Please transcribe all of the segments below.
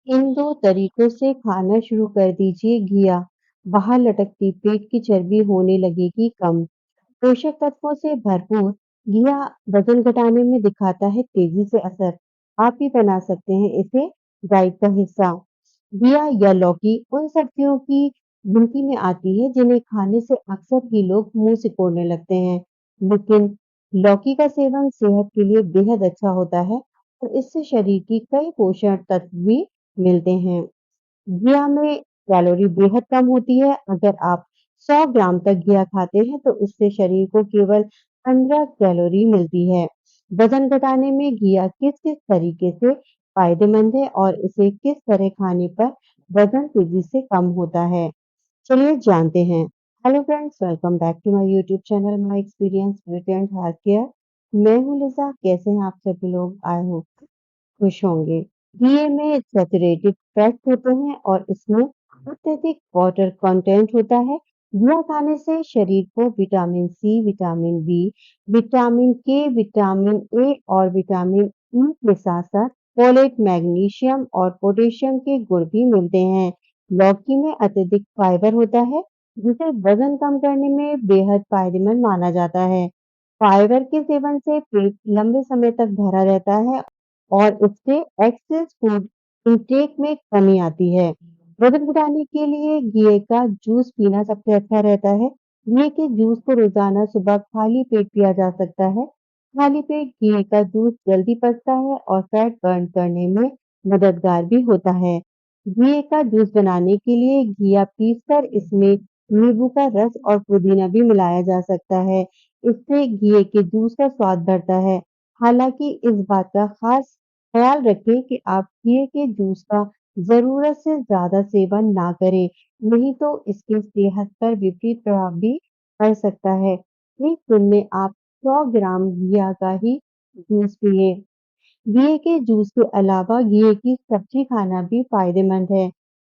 इन 2 तरीकों से खाना शुरू कर दीजिए घिया। बाहर लटकती पेट की चर्बी होने लगेगी कम। पोषक तत्वों से भरपूर घिया वजन घटाने में दिखाता है तेजी से असर। आप भी बना सकते हैं इसे डाइट का हिस्सा। घिया या लौकी उन सब्जियों की गिनती में आती है जिन्हें खाने से अक्सर ही लोग मुंह सिकोड़ने लगते हैं। लेकिन लौकी का सेवन सेहत के लिए बेहद अच्छा होता है और इससे शरीर की कई पोषण तत्व भी मिलते हैं। घिया में कैलोरी बेहद कम होती है। अगर आप 100 ग्राम तक घिया खाते हैं तो इससे शरीर को केवल 15 कैलोरी मिलती है। वजन घटाने में घिया किस-किस तरीके से फायदेमंद है और इसे किस तरह खाने पर वजन तेजी से कम होता है। चलिए जानते हैं। Hello friends, welcome back to my YouTube channel my experience beauty and health care. मैं हूँ लिज़ा। कैसे हैं आप सभी लोग? आई होप खुश होंगे। घी में सैचुरेटेड फैट्स होते हैं और इसमें अत्यधिक वाटर कंटेंट होता है। घिया खाने से शरीर को vitamin C, vitamin B, vitamin K, vitamin A और विटामिन ई के साथ-साथ फोलेट, मैग्नीशियम और पोटेशियम के गुण भी मिलते हैं। लौकी में अत्यधिक फाइबर होता है, जिसे वजन कम करने में बेहद फायदेमंद माना जाता है। फाइबर के सेवन से पेट लंबे समय तक भरा रहता है और इससे एक्सेस फूड इंटेक में कमी आती है। वजन घटाने के लिए घिए का जूस पीना सबसे अच्छा रहता है। घिए के जूस को रोजाना सुबह खाली पेट पिया जा सकता है। खाली पेट घिए का जूस जल्दी पचता है और फैट बर्न करने में मददगार भी होता है। घिए का जूस बनाने के लिए घिया पीसकर इसमें नींबू का रस और पुदीना भी मिलाया जा सकता है। इससे घिए के जूस का स्वाद बढ़ता है। हालांकि इस बात का खास ख्याल रखें कि आप घी के जूस का ज़रूरत से ज़्यादा सेवन ना करें, नहीं तो इसके सेहत पर विपरीत प्रभाव भी पड़ सकता है। एक दिन में आप 100 ग्राम घिया का ही जूस पिए। घी के जूस के अलावा घी की सब्जी खाना भी फायदेमंद है।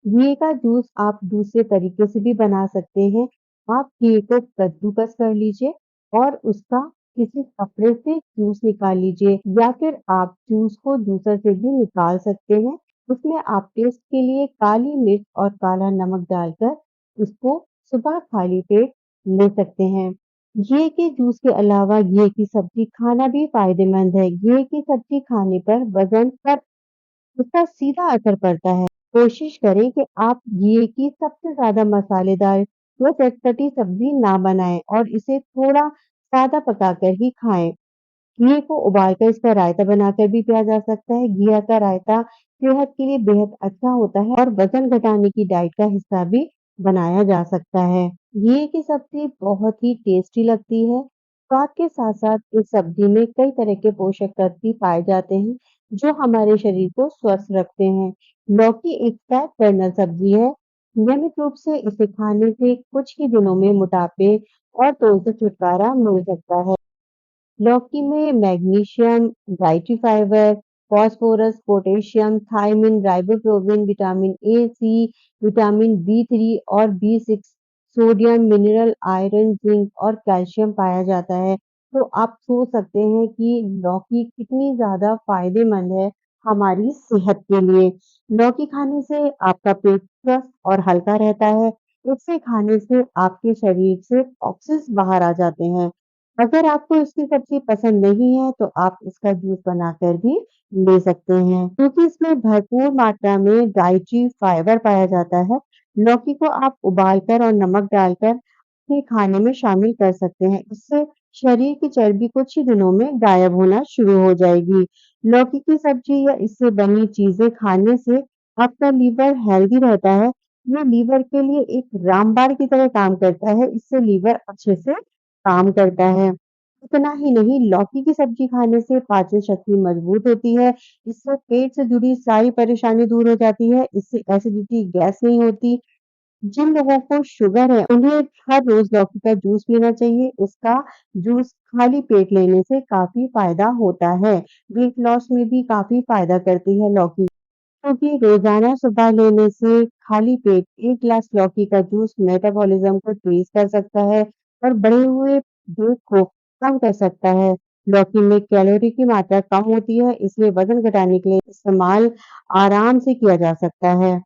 घी का जूस आप दूसरे तरीके से भी बना सकते हैं। आप घी को कद्दूकस कर लीजिए और उसका किसी कपड़े से जूस निकाल लीजिए या फिर आप जूस को जूसर से भी निकाल सकते हैं। उसमें आप टेस्ट के लिए काली मिर्च और काला नमक डालकर उसको सुबह खाली पेट ले सकते हैं। घी के जूस के अलावा घी की सब्जी खाना भी फायदेमंद है। घी की सब्जी खाने पर वजन पर उसका सीधा असर पड़ता है। कोशिश करें कि आप घी की सबसे ज़्यादा मसालेदार या चटपटी सब्जी ना बनाएं और इसे थोड़ा सादा पकाकर ही खाएं। घी को उबालकर इसका रायता बनाकर भी पिया जा सकता है। घिया का रायता सेहत के लिए बेहद अच्छा होता है और वजन घटाने की डाइट का हिस्सा भी बनाया जा सकता है। घी की सब्जी बहुत ही टेस्टी लगती है। स्वाद के साथ-साथ इस सब्जी में कई तरह के पोषक तत्व भी पाए जाते हैं, जो हमारे शरीर को स्वस्थ रखते हैं। लौकी एक फैट बर्नर सब्जी है। नियमित रूप से इसे खाने से कुछ ही दिनों में मोटापे और तौल से छुटकारा मिल सकता है। लौकी में magnesium, dietary fibre, phosphorus, potassium, thiamine, riboflavin, vitamin A, C, vitamin बी3 और बी6, सोडियम, मिनरल, आयरन, जिंक और कैल्शियम पाया जाता है। तो आप सोच सकते हैं कि लौकी कितनी ज़्यादा फायदेमंद है हमारी सेहत के लिए। लौकी खाने से आपका पेट स्वस्थ और हल्का रहता है। इसे खाने से आपके शरीर से टॉक्सिन्स बाहर आ जाते हैं। अगर आपको इसकी सब्ज़ी पसंद नहीं है, तो आप इसका जूस बनाकर भी ले सकते हैं, क्योंकि इसमें भरपूर मात्रा में डाइटरी फाइबर पाया जाता है। लौकी को आप उबालकर और नमक डालकर अपने खाने में शामिल कर सकते हैं। इससे शरीर की चर्बी कुछ ही दिनों में गायब होना शुरू हो जाएगी। लौकी की सब्ज़ी या इससे बनी चीज़ें खाने से आपका लीवर हेल्दी रहता है। ये लीवर के लिए एक रामबाण की तरह काम करता है। इससे लीवर अच्छे से काम करता है। इतना ही नहीं, लौकी की सब्जी खाने से पाचन शक्ति मजबूत होती है। इससे पेट से जुड़ी सारी परेशानी दूर हो जाती है। इससे एसिडिटी, गैस नहीं होती। जिन लोगों को शुगर है, उन्हें हर रोज़ लौकी का जूस पीना चाहिए। इसका जूस खाली पेट लेने से काफ़ी फ़ायदा होता है। वेट लॉस में भी काफ़ी फ़ायदा करती है लौकी। क्योंकि रोज़ाना सुबह लेने से खाली पेट 1 ग्लास लौकी का जूस मेटाबॉलिज़्म को तेज़ कर सकता है और बढ़े हुए वेट को कम कर सकता है। लौकी में कैलोरी की मात्रा कम होती है, इसलिए वज़न घटाने के लिए इस्तेमाल आराम से किया जा सकता है।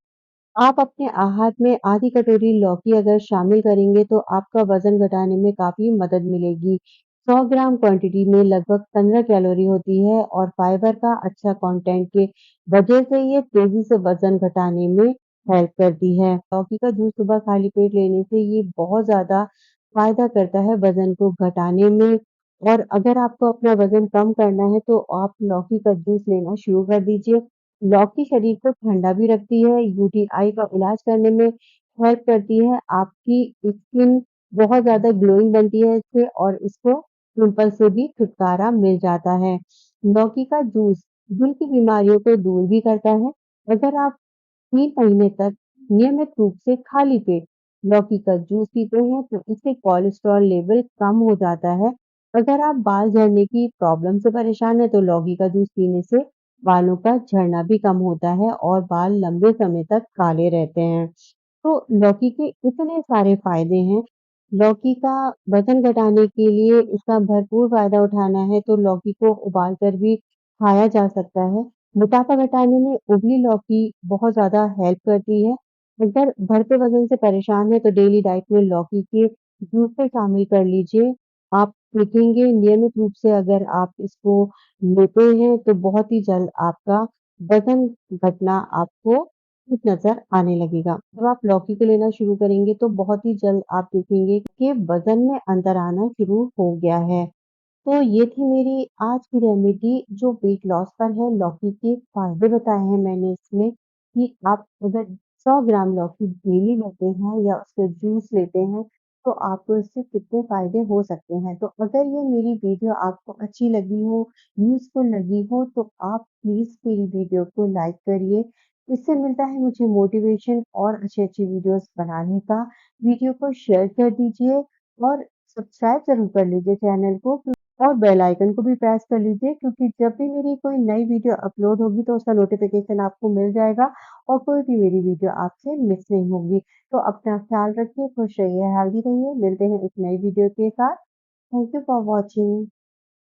आप अपने आहार में आधी कटोरी लौकी अगर शामिल करेंगे तो आपका वज़न घटाने में काफ़ी मदद मिलेगी। 100 ग्राम क्वांटिटी में लगभग 15 कैलोरी होती है और फाइबर का अच्छा कंटेंट के वजह से ये तेज़ी से वज़न घटाने में हेल्प करती है। लौकी का जूस सुबह खाली पेट लेने से ये बहुत ज़्यादा फ़ायदा करता है वज़न को घटाने में और अगर आपको अपना वज़न कम करना है तो आप लौकी का जूस लेना शुरू कर दीजिए। लौकी शरीर को ठंडा भी रखती है, यूटीआई का इलाज करने में हेल्प करती है, आपकी स्किन बहुत ज़्यादा ग्लोइंग बनती है इससे और इसको पिंपल से भी छुटकारा मिल जाता है। लौकी का जूस दिल की बीमारियों को दूर भी करता है। अगर आप 3 महीने तक नियमित रूप से खाली पेट लौकी का जूस पीते हैं तो इससे कोलेस्ट्रॉल लेवल कम हो जाता है। अगर आप बाल झड़ने की प्रॉब्लम से परेशान हैं तो लौकी का जूस पीने से बालों का झड़ना भी कम होता है और बाल लंबे समय तक काले रहते हैं। तो लौकी के इतने सारे फ़ायदे हैं। लौकी का वज़न घटाने के लिए इसका भरपूर फ़ायदा उठाना है तो लौकी को उबाल कर भी खाया जा सकता है। मोटापा घटाने में उबली लौकी बहुत ज़्यादा हेल्प करती है। अगर बढ़ते वज़न से परेशान हैं तो डेली डाइट में लौकी के जूस को शामिल कर लीजिए। आप देखेंगे नियमित रूप से अगर आप इसको लेते हैं तो बहुत ही जल्द आपका वज़न घटना आपको ठीक नज़र आने लगेगा। जब आप लौकी को लेना शुरू करेंगे तो बहुत ही जल्द आप देखेंगे कि वज़न में अंतर आना शुरू हो गया है। तो ये थी मेरी आज की रेमेडी जो वेट लॉस पर है। लौकी के फ़ायदे बताए हैं मैंने इसमें कि आप अगर 100 ग्राम लौकी डेली लेते हैं या उसका जूस लेते हैं, तो आपको इससे कितने फ़ायदे हो सकते हैं। तो अगर ये मेरी वीडियो आपको अच्छी लगी हो, यूज़फुल लगी हो, तो आप प्लीज़ मेरी वीडियो को लाइक करिए। इससे मिलता है मुझे मोटिवेशन और अच्छी-अच्छी वीडियोज़ बनाने का। वीडियो को शेयर कर दीजिए और सब्सक्राइब ज़रूर कर लीजिए चैनल को। और बेल आइकन को भी प्रेस कर लीजिए क्योंकि जब भी मेरी कोई नई वीडियो अपलोड होगी तो उसका नोटिफ़िकेशन आपको मिल जाएगा और कोई भी मेरी वीडियो आपसे मिस नहीं होगी। तो अपना ख़्याल रखिए, खुश रहिए, हेल्दी रहिए। मिलते हैं एक नई वीडियो के साथ। Thank you for watching.